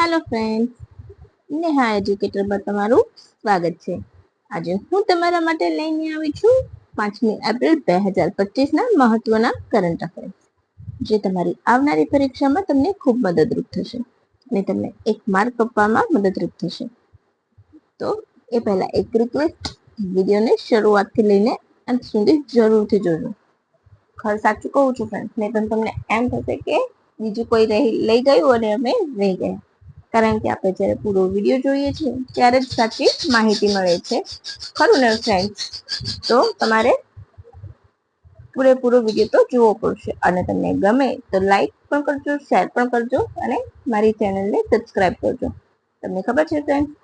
Hello friends, Neha એજ્યુકેટરમાં તમારું સ્વાગત છે. આજે હું તમારા માટે લઈને આવી છું 5મી એપ્રિલ 2025ના મહત્વના કરંટ અફેર્સ, જે તમારી આવનારી પરીક્ષામાં તમને ખૂબ મદદરૂપ થશે અને તમને એક માર્ક આપવામાં મદદરૂપ થશે. તો એ પહેલા એક રિક્વેસ્ટ, વિડીયોને શરૂઆતથી લઈને અંત સુધી જરૂરથી જોજો. સાચું કહું છું ફ્રેન્ડ્સ, નહીં તો તમને એમ થશે કે બીજું કોઈ લઈ ગયું અને અમે રહી ગયા. કારણ કે આપણે જ્યારે પૂરો વિડીયો જોઈએ છીએ ત્યારે જ સાચી માહિતી મળે છે, ખરું ને ફ્રેન્ડ્સ? તો તમારે પૂરેપૂરો વિડીયો તો જોવો પડશે અને તમને ગમે તો લાઈક પણ કરજો, શેર પણ કરજો અને મારી ચેનલને સબસ્ક્રાઇબ કરજો. તમને ખબર છે ફ્રેન્ડ્સ,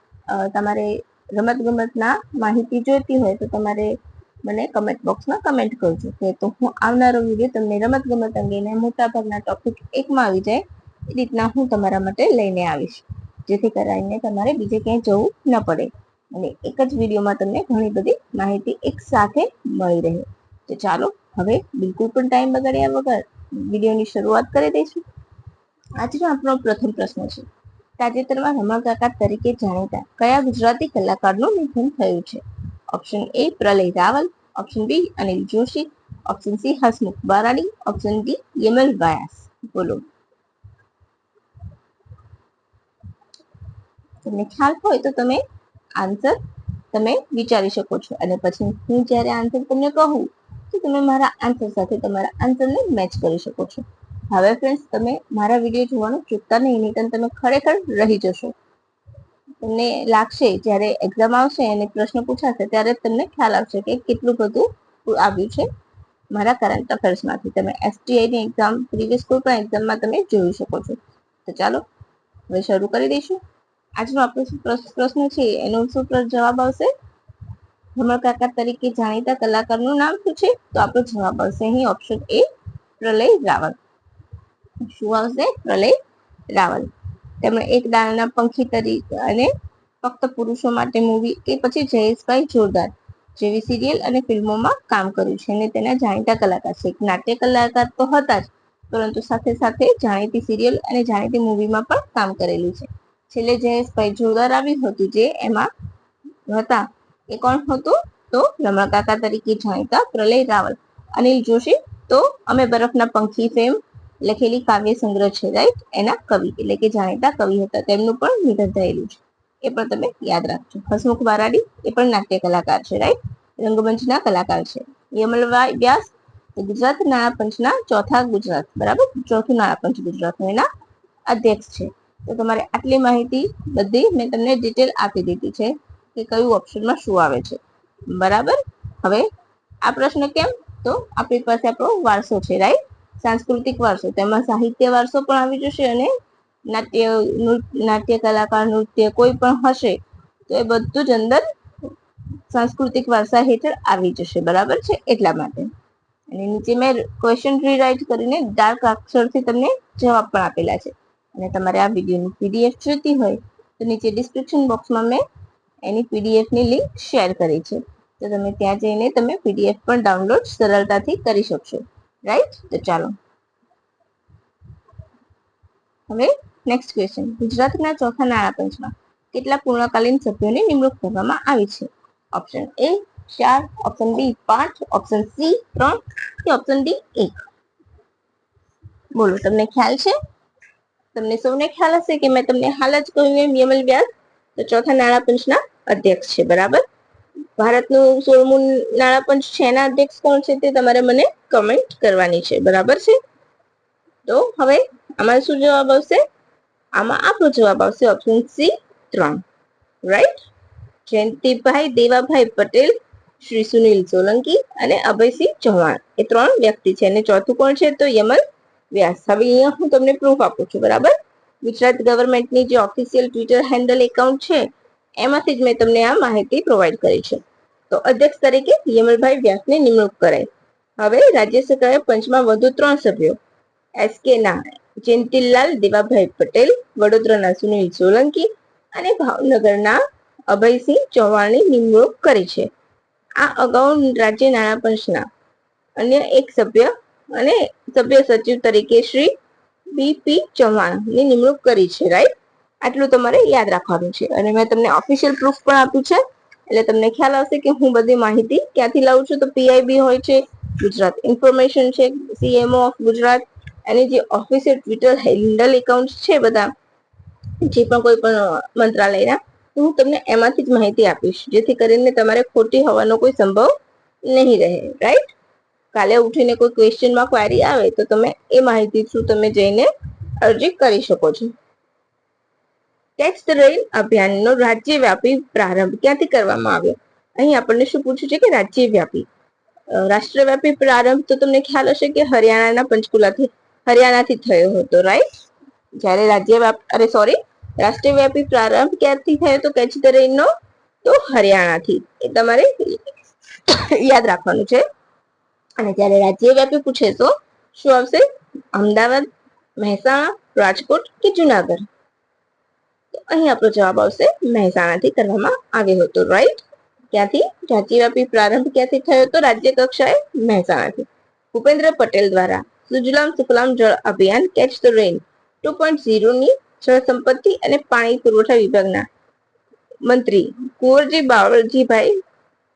તમારે રમતગમતના માહિતી જોઈતી હોય તો તમારે મને કમેન્ટ બોક્સમાં કમેન્ટ કરજો કે તો હું આવનારો વિડીયો તમને રમતગમત અંગેના મોટાભાગના ટોપિક એકમાં આવી જાય એ રીતના હું તમારા માટે લઈને આવીશ, જેથી કરીને તમારે બીજે ક્યાંય જવું ન પડે અને એક જ વિડીયોમાં તમને ઘણી બધી માહિતી એક સાથે મળી રહે. તો ચાલો હવે બિલકુલ પણ ટાઈમ બગાડ્યા વગર વિડીયોની શરૂઆત કરી દઈશું. આજનો આપણો પ્રથમ પ્રશ્ન છે, તાજેતરમાં રમણકાકા તરીકે જાણીતા કયા ગુજરાતી કલાકારનું નિધન થયું છે? Option A Pralay Raval, option B Anil Joshi, option C Hasmukh Baradi, option D Yamal Vyas. બોલો. તમને ખ્યાલ હોય તો તમે આન્સર વિચારી શકો છો અને પછી હું જ્યારે આન્સર તમને કહું તો તમે મારા આન્સર સાથે તમારા આન્સરને મેચ કરી શકો છો. હવે ફ્રેન્ડ્સ, તમે મારા વિડીયો જોવાનું ચૂકતા નહીં, નહીં તમે ખરેખર રહી જશો. તમને લાગશે જ્યારે એક્ઝામ આવશે અને પ્રશ્ન પૂછાશે ત્યારે તમને ખ્યાલ આવશે કે કેટલું બધું આવ્યું છે મારા કરંટ અફેર્સમાંથી. તમે એસટીઆઈની એક્ઝામ, પ્રીવિયસ કોઈ પણ એક્ઝામમાં તમે જોઈ શકો છો. તો ચાલો હવે શરૂ કરી દઈશું. આજનો આપણો પ્રશ્ન છે એનો શું જવાબ આવશે? રમણકાકા તરીકે જાણીતા કલાકારનું નામ શું છે? તો આપણો જવાબ આવશે અહીં ઓપ્શન એ પ્રલય રાવલ. શું આવશે? પ્રલય રાવલ. તેમણે એક દાળના પંખી તરીકે અને ફક્ત પુરુષો માટે મૂવી કે પછી જયેશભાઈ જોરદાર જેવી સિરિયલ અને ફિલ્મોમાં કામ કર્યું છે અને તેના જાણીતા કલાકાર છે. નાટ્ય કલાકાર તો હતા જ, પરંતુ સાથે સાથે જાણીતી સિરિયલ અને જાણીતી મૂવીમાં પણ કામ કરેલું છે. છેલ્લે જયેશભાઈ જોરદાર આવ્યું હતું જે એમાં હતા, એ કોણ હતું? તો રમણકાકા તરીકે જાણીતા પ્રલય રાવલ. અનિલ જોશી તો અમે બરફના પંખી ફેમ લખેલી કાવ્ય સંગ્રહ છે, રાઈટ, એના કવિ એટલે કે જાણીતા કવિ હતા. તેમનું પણ નિધન થયેલું છે, એ પણ તમે યાદ રાખજો. હસમુખ બારાડી એ પણ નાટ્ય કલાકાર છે, રાઈટ, રંગમંચના કલાકાર છે. યમલ વ્યાસ ગુજરાત નાણાપંચના ચોથું નાણાપંચ ગુજરાતનું એના અધ્યક્ષ છે. તો તમારે આટલી માહિતી બધી મેં તમને ડિટેલ આપી દીધી છે કે કયું ઓપ્શનમાં શું આવે છે, બરાબર. હવે આ પ્રશ્ન કેમ? તો આપણી પાસે આપણો વારસો છે, રાઈટ, સાંસ્કૃતિક વારસો. તેમાં સાહિત્ય વારસો પણ આવી જશે અને નાટ્ય કલાકાર, નૃત્ય કોઈ પણ હશે તો એ બધું જ અંદર સાંસ્કૃતિક વારસા હેઠળ આવી જશે, બરાબર છે. એટલા માટે અને નીચે મેં ક્વેશ્ચન રીરાઇટ કરીને ડાર્ક અક્ષરથી તમને જવાબ પણ આપેલા છે. અને તમારે આ વિડીયોની પીડીએફ જોઈતી હોય તો નીચે ડિસ્ક્રિપ્શન બોક્સમાં મેં એની પીડીએફની લિંક શેર કરી છે, તો તમે ત્યાં જઈને તમે પીડીએફ પણ ડાઉનલોડ સરળતાથી કરી શકશો, રાઈટ. તો ચાલો હવે નેક્સ્ટ ક્વેશ્ચન. ગુજરાતના ચોથા નાણાપંચમાં કેટલા પૂર્ણકાલીન સભ્યોની નિમણૂક કરવામાં આવી છે? Option A 4, option B 5, option C 3 કે ઓપ્શન ડી 1. બોલો, તમને ખ્યાલ છે? તમને સૌને ખ્યાલ હશે કે મેં તમને હાલ જ કહ્યું એમ યમલ વ્યાસ તો ચોથા નાણાપંચના અધ્યક્ષ છે, બરાબર. ભારતનું 16મું નાણાપંચ છે, એના અધ્યક્ષ કોણ છે તે તમારે મને કમેન્ટ કરવાની છે, બરાબર છે. તો હવે આમાં શું જવાબ આવશે? આમાં આપણો જવાબ આવશે option C 3, right. Jayantibhai Devabhai Patel, Shri Sunil Solanki અને અભયસિંહ ચૌહાણ એ 3 વ્યક્તિ છે અને ચોથું કોણ છે? તો યમલ વ્યાસ. હવે અહીંયા હું તમને પ્રૂફ આપું છું, બરાબર. ગુજરાત ગવર્મેન્ટની જે ઓફિશિયલ ટ્વિટર હેન્ડલ એકાઉન્ટ છે એમાંથી જ મેં તમને આ માહિતી પ્રોવાઈડ કરી છે. તો અધ્યક્ષ તરીકે યમલભાઈ વ્યાસની નિમણૂક કરાઈ. હવે રાજ્ય સરકારે પંચમાં વધુ 3 સભ્યો એસકે ના જયંતિલાલ દેવાભાઈ પટેલ, વડોદરાના સુનિલ સોલંકી અને ભાવનગરના અભયસિંહ ચૌહાણની નિમણૂક કરી છે. આ અગાઉ રાજ્ય નાણાપંચના અન્ય એક સભ્ય અને સભ્ય સચિવ તરીકે શ્રી બી.પી. ચૌહાણની નિમણૂક કરી છે, રાઈટ. આટલું તમારે યાદ રાખવાનું છે. અને મેં તમને ઓફિશિયલ પ્રૂફ પણ આપ્યું છે, એટલે તમને ખ્યાલ આવશે કે હું બધી માહિતી ક્યાંથી લાવું છું. તો પીઆઈબી હોય છે, ગુજરાત ઇન્ફોર્મેશન છે, સીએમઓ ઓફ ગુજરાત, અને જે ઓફિશિયલ ટ્વિટર હેન્ડલ એકાઉન્ટ છે બધા, જે પણ કોઈ પણ મંત્રાલયના, હું તમને એમાંથી જ માહિતી આપીશ, જેથી કરીને તમારે ખોટી હોવાનો કોઈ સંભવ નહીં રહે. રાઈટ? કાલે ઉઠીને કોઈ ક્વેશ્ચનમાં ક્વેરી આવે તો તમે એ માહિતી થ્રુ તમે જઈને અરજી કરી શકો છો. કેચ ધ રેઇન અભિયાનનો રાજ્યવ્યાપી પ્રારંભ ક્યાંથી કરવામાં આવ્યો? અહીં આપણને શું પૂછ્યું છે કે રાજ્યવ્યાપી. રાષ્ટ્રવ્યાપી પ્રારંભ તો તમને ખ્યાલ હશે કે હરિયાણાથી થયો હતો. રાઈટ? જ્યારે રાષ્ટ્રવ્યાપી પ્રારંભ ક્યાંથી થયો તો કેચ ધ રેઇન નો? તો હરિયાણાથી. એ તમારે યાદ રાખવાનું છે. અને જ્યારે રાજ્યવ્યાપી પૂછે તો શું આવશે? અમદાવાદ, મહેસાણા, રાજકોટ કે જુનાગઢ? તો અહીં આપણો જવાબ આવશે મહેસાણાથી કરવામાં આવ્યો હતો. રાઈટ? ક્યાંથી? રાજ્યવ્યાપી પ્રારંભ ક્યાંથી થયો હતો? રાજ્ય કક્ષાએ મહેસાણાથી. ભૂપેન્દ્ર પટેલ દ્વારા સુજલામ સુફલામ જળ અભિયાન કેચ ધ રેઇન 2.0 ની જળ સંપત્તિ અને પાણી પુરવઠા વિભાગના મંત્રી કુંવરજી બાવળજીભાઈ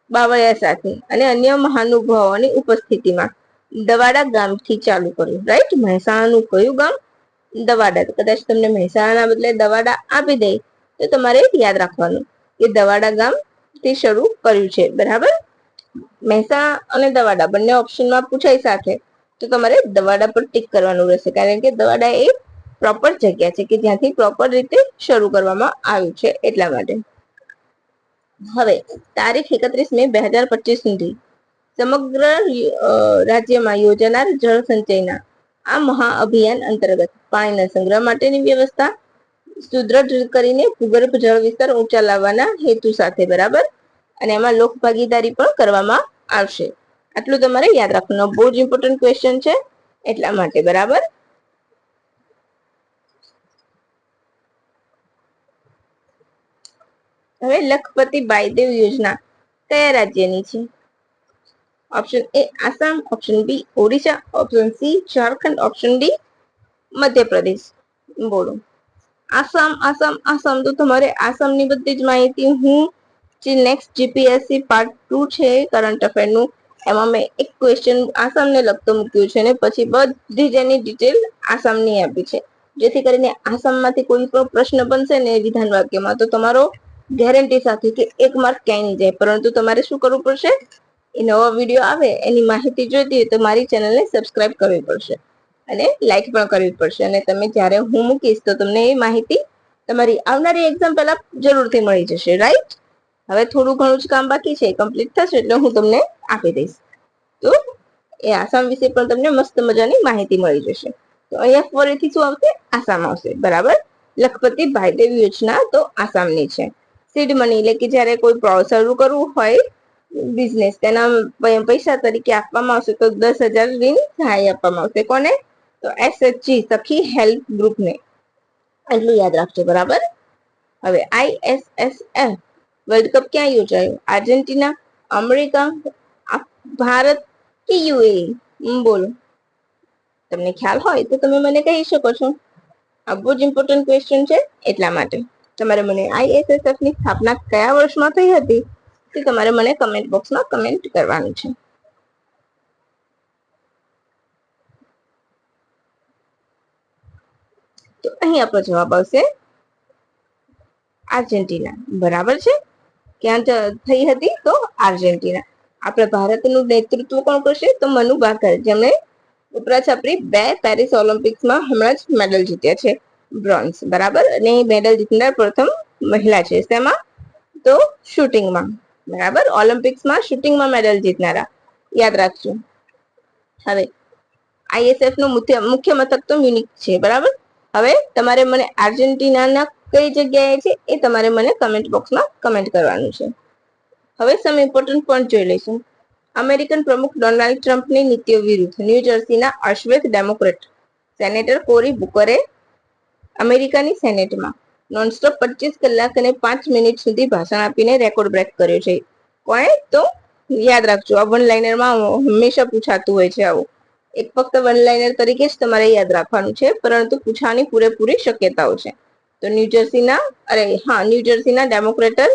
બાવળિયા સાથે અને અન્ય મહાનુભાવોની ઉપસ્થિતિમાં દવાડા ગામથી ચાલુ કર્યું. રાઈટ? મહેસાણાનું કયું ગામ? દવાડા. કદાચ તમને મહેસાણાના બદલે દવાડા આપી દે તો તમારે યાદ રાખવાનું કે દવાડા ગામ થી શરૂ કર્યું છે. બરાબર? મહેસાણા અને દવાડા બંને ઓપ્શનમાં પૂછાય સાથે તો તમારે દવાડા પર ટીક કરવાનું રહેશે, કારણ કે દવાડા એ પ્રોપર જગ્યા છે કે જ્યાંથી પ્રોપર રીતે શરૂ કરવામાં આવ્યું છે, એટલા માટે. હવે તારીખ 31 મે 2025 સુધી સમગ્ર રાજ્યમાં યોજાનાર જળ સંચયના આ મહાઅભિયાન અંતર્ગત પાણીના સંગ્રહ માટેની વ્યવસ્થા સુદ્રઢ કરીને ભૂગર્ભ જળ વિસ્તાર ઊંચા લાવવાના હેતુ સાથે. બરાબર? અને એમાં લોક ભાગીદારી પણ કરવામાં આવશે. આટલું તમારે યાદ રાખવાનું. બહુ જ ઇમ્પોર્ટન્ટ ક્વેશ્ચન છે, એટલા માટે. બરાબર? હવે લખપતિ બાયદેવ યોજના કયા રાજ્યની છે? Option A Assam, option B Odisha, option C Jharkhand, option D Madhya Pradesh. બોલો. આસામ, આસામ, આસામ. તો તમારે આસામની બધી જ માહિતી હું જે નેક્સ્ટ જીપીએસસી પાર્ટ 2 છે કરંટ અફેરનું, એમાં મેં એક ક્વેશ્ચન આસામને લગતો મૂક્યું છે, અને પછી બધી જ એની ડિટેલ આસામની આપી છે, જેથી કરીને આસામમાંથી કોઈ પણ પ્રશ્ન બનશે ને વિધાન વાક્યમાં તો તમારો ગેરંટી સાથે કે 1 માર્ક ક્યાંય નહીં જાય. પરંતુ તમારે શું કરવું પડશે? એ નવો વિડીયો આવે એની માહિતી જોઈતી હોય તો મારી ચેનલને સબસ્ક્રાઇબ કરવી પડશે અને લાઈક પણ કરવી પડશે. અને તમે જ્યારે હું મૂકીશ તો તમને એ માહિતી તમારી આવનારી એક્ઝામ પહેલા જરૂરથી મળી જશે. રાઈટ? હવે થોડું ઘણું જ કામ બાકી છે, કમ્પ્લીટ થશે એટલે હું તમને આપી દઈશ. તો એ આસામ વિશે પણ તમને મસ્ત મજાની માહિતી મળી જશે. તો અહીંયા ફરીથી શું આવશે? આસામ આવશે. બરાબર? લખપતિ બાયદેવ યોજના તો આસામની છે. સીડ મની એટલે કે જ્યારે કોઈ શરૂ કરવું હોય બિઝનેસ, તેના પૈસા તરીકે આપવામાં આવશે તો 10,000 ऋण સહાય આપવામાં આવશે. કોને? તો એસએચજી સખી હેલ્પ ગ્રુપને. એટલું યાદ રાખજો. બરાબર? હવે ISSF વર્લ્ડ કપ ક્યાં યોજાયો? આર્જેન્ટિના, અમેરિકા, ભારત કે યુએઈ? બોલો. તમને ખ્યાલ હોય તો તમે મને કહી શકો છો. આ બહુ જ ઇમ્પોર્ટન્ટ ક્વેશ્ચન છે, એટલા માટે. તમારે મને ISSF ની સ્થાપના કયા વર્ષમાં થઈ હતી તે તમારે મને કમેન્ટ બોક્સમાં કમેન્ટ કરવાનું છે. તો અહીં આપણો જવાબ આવશે આર્જેન્ટિના. બરાબર છે? ક્યાં થઈ હતી? તો આર્જેન્ટિના. આપણા ભારતનું નેતૃત્વ કોણ કરશે? તો મનુ ભાકર, જેમણે ઉપરાછાપરી 2 પેરિસ ઓલિમ્પિક્સમાં હમણાં જ મેડલ જીત્યા છે, બ્રોન્ઝ. બરાબર? અને મેડલ જીતનાર પ્રથમ મહિલા છે. શેમાં? તો શૂટિંગમાં. બરાબર? ઓલિમ્પિક્સમાં શૂટિંગમાં મેડલ જીતનારા. યાદ રાખજો. હવે ISF નું મુખ્ય મથક તો મ્યુનિક છે. બરાબર? હવે તમારે મને આર્જેન્ટિનાના કઈ જગ્યાએ છે એ તમારે મને કમેન્ટ બોક્સમાં કમેન્ટ કરવાનું છે. હવે સમ ઇમ્પોર્ટન્ટ પોઈન્ટ જોઈ લઈશું. અમેરિકન પ્રમુખ ડોનાલ્ડ ટ્રમ્પની નીતિઓ વિરુદ્ધ ન્યૂજર્સીના અશ્વેત ડેમોક્રેટ સેનેટર કોરી બુકરે અમેરિકાની સેનેટમાં નોનસ્ટોપ 25 કલાક અને 5 મિનિટ સુધી ભાષણ આપીને રેકોર્ડ બ્રેક કર્યો છે. કોણે? તો યાદ રાખજો, આ વન લાઇનરમાં હંમેશા પૂછાતું હોય છે આવું. એક ફક્ત વન લાઇનર તરીકે જ તમારે યાદ રાખવાનું છે, પરંતુ પૂછવાની પૂરેપૂરી શક્યતાઓ છે. તો તો ન્યૂજર્સીના ડેમોક્રેટર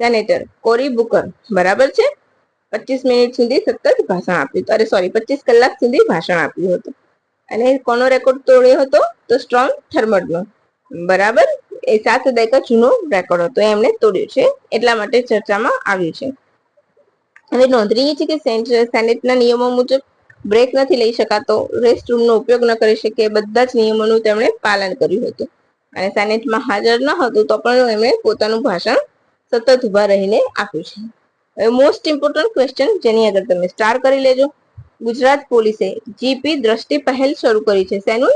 સેનેટર કોરી બુકર, બરાબર છે, 25 મિનિટ સુધી સતત ભાષણ આપ્યું હતું, 25 કલાક સુધી ભાષણ આપ્યું હતું. અને કોનો રેકોર્ડ તોડ્યો હતો? તો સ્ટ્રોમ થર્મડનો, બરાબર. એ 7 દાયકા જૂનો રેકોર્ડ હતો, એમણે તોડ્યો છે, એટલા માટે ચર્ચામાં આવ્યું છે. હવે નોંધનીય છે કે સેનેટના નિયમો મુજબ બ્રેક નથી લઈ શકાતો, રેસ્ટ રૂમનો ઉપયોગ ન કરી શકે, બધા જ નિયમોનું તેમણે પાલન કર્યું હતું. અને સેનેટમાં હાજર ન હતું તો પણ એમણે પોતાનું ભાષણ સતત ઉભા રહીને આપ્યું છે. હવે મોસ્ટ ઇમ્પોર્ટન્ટ ક્વેશ્ચન, જેની આગળ તમે સ્ટાર કરી લેજો. ગુજરાત પોલીસે જીપી દ્રષ્ટિ પહેલ શરૂ કરી છે. શેનું?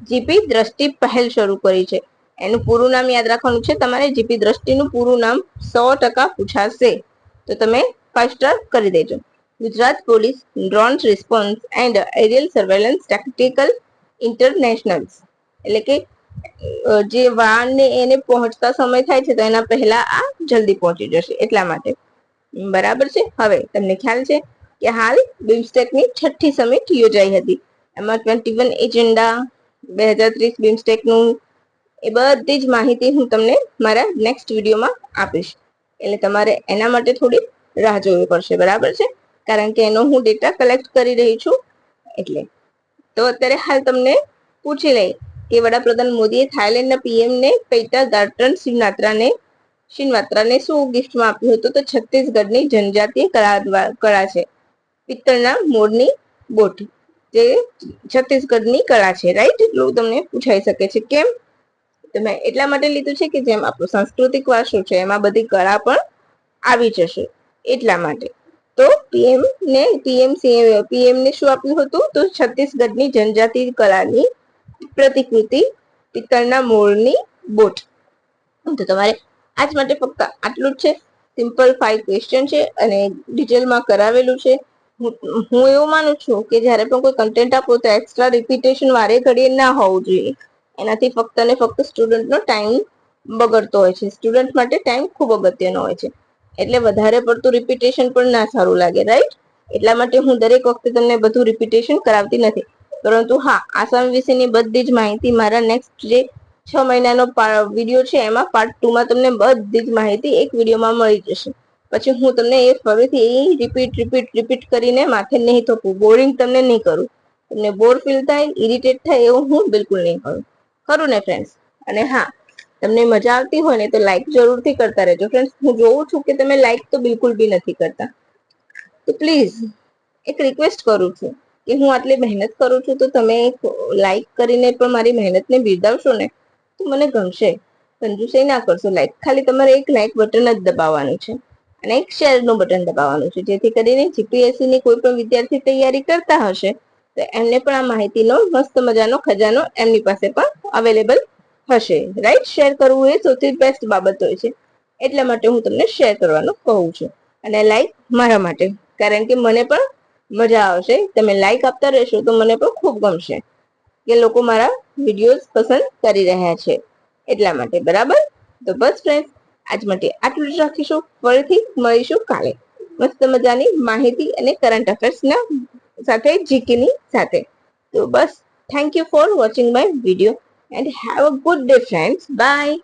જીપી દ્રષ્ટિ પહેલ શરૂ કરી છે. એનું પૂરું નામ યાદ રાખવાનું છે તમારે. જીપી દ્રષ્ટિનું પૂરું નામ 100% પૂછાશે, તો તમે 5 સ્ટાર કરી દેજો. Gujarat police drone response and aerial surveillance tactical internationals, એટલે કે જે વાહનને એને પહોંચતા સમય થાય છે તો એના પહેલા આ જલ્દી પહોંચી જશે, એટલા માટે, બરાબર છે. હવે તમને ખ્યાલ છે કે હાલ બિમસ્ટેકની 6ઠ્ઠી સમિટ યોજાઈ હતી. એમાં 21 એજન્ડા 2030 બિમસ્ટેકનું, એ બધી જ માહિતી હું તમને મારા નેક્સ્ટ વિડીયોમાં આપીશ. એટલે તમારે એના માટે થોડી રાહ જોવી પડશે, બરાબર છે, કારણ કે એનો હું ડેટા કલેક્ટ કરી રહી છું. એટલે તો અત્યારે હાલ તમને પૂછી લઈ કે વડાપ્રધાન મોદીએ થાઈલેન્ડના પીએમ ને પૈટા ગાર્ટન શિનવાત્રાને શું ગિફ્ટમાં આપ્યું હતું? તો છત્તીસગઢની જનજાતીય કળા છે, પિત્તળના મોરની બોટ, જે છત્તીસગઢની કળા છે, રાઈટ. એટલું તમને પૂછાઈ શકે છે. કેમ? તો મેં એટલા માટે લીધું છે કે જેમ આપણો સાંસ્કૃતિક વારસો છે એમાં બધી કળા પણ આવી જશે, એટલા માટે. તો પીએમ ને શું આપ્યું હતું? તો છત્તીસગઢની જનજાતીય કળાની પ્રતિકૃતિ, પિત્તળના મોરની બોટ. તો તમારે આજ માટે ફક્ત આટલું જ છે. સિમ્પલ 5 ક્વેશ્ચન છે અને ડિટેલમાં કરાવેલું છે. હું એવું માનું છું કે જ્યારે પણ કોઈ કન્ટેન્ટ આપો તો એક્સ્ટ્રા રિપીટેશન વારે ઘડીએ ના હોવું જોઈએ. એનાથી ફક્ત ને ફક્ત સ્ટુડન્ટનો ટાઈમ બગડતો હોય છે. સ્ટુડન્ટ માટે ટાઈમ ખૂબ અગત્યનો હોય છે, એટલે વધારે પડતું રિપીટેશન પણ ના સારું લાગે, રાઈટ. એટલા માટે હું દરેક વખતે તમને બધું રિપીટેશન કરાવતી નથી, પરંતુ હા, આસામ વિશેની બધી જ માહિતી મારા નેક્સ્ટ જે 6 મહિનાનો વિડીયો છે એમાં પાર્ટ 2 માં તમને બધી જ માહિતી એક વિડીયોમાં મળી જશે. પછી હું તમને એ ફરીથી રિપીટ કરીને માથે નહીં થતું, બોરિંગ તમને નહીં કરું. તમને બોર ફીલ થાય, ઇરિટેટ થાય એવું હું બિલકુલ નહીં કરું, ખરું ને ફ્રેન્ડ્સ? અને હા, તમને મજા આવતી હોય ને તો લાઈક જરૂરથી કરતા રહેજો ફ્રેન્ડ્સ. હું જોઉં છું કે તમે લાઈક તો બિલકુલ બી નથી કરતા, તો પ્લીઝ એક રિક્વેસ્ટ કરું છું કે હું આટલી મહેનત કરું છું તો તમે લાઈક કરીને પણ મારી મહેનતને બિરદાવશો ને તો મને ગમશે. કંજૂસાઈ ના કરશો. લાઈક ખાલી તમારે એક લાઈક બટન જ દબાવવાનું છે અને એક શેરનું બટન દબાવવાનું છે, જેથી કરીને જીપીએસસી ની કોઈ પણ વિદ્યાર્થી તૈયારી કરતા હશે તો એમને પણ આ માહિતીનો મસ્ત મજાનો ખજાનો એમની પાસે પણ અવેલેબલ હશે, રાઈટ. શેર કરવું એ સૌથી બેસ્ટ બાબત હોય છે, એટલા માટે હું તમને શેર કરવાનું કહું છું. અને લાઈક મારા માટે, કારણ કે મને પણ મજા આવશે. તમે લાઈક આપતા રહેશો તો મને પણ ખૂબ ગમશે કે લોકો મારા વિડીયોઝ પસંદ કરી રહ્યા છે, એટલા માટે, બરાબર. તો બસ ફ્રેન્ડ્સ, આજ માટે આટલું જ રાખીશું. ફરીથી મળીશું કાલે મસ્ત મજાની માહિતી અને કરંટ અફેર્સના સાથે, જીકેની સાથે. તો બસ, thank you for watching my video and have a good day friends. By.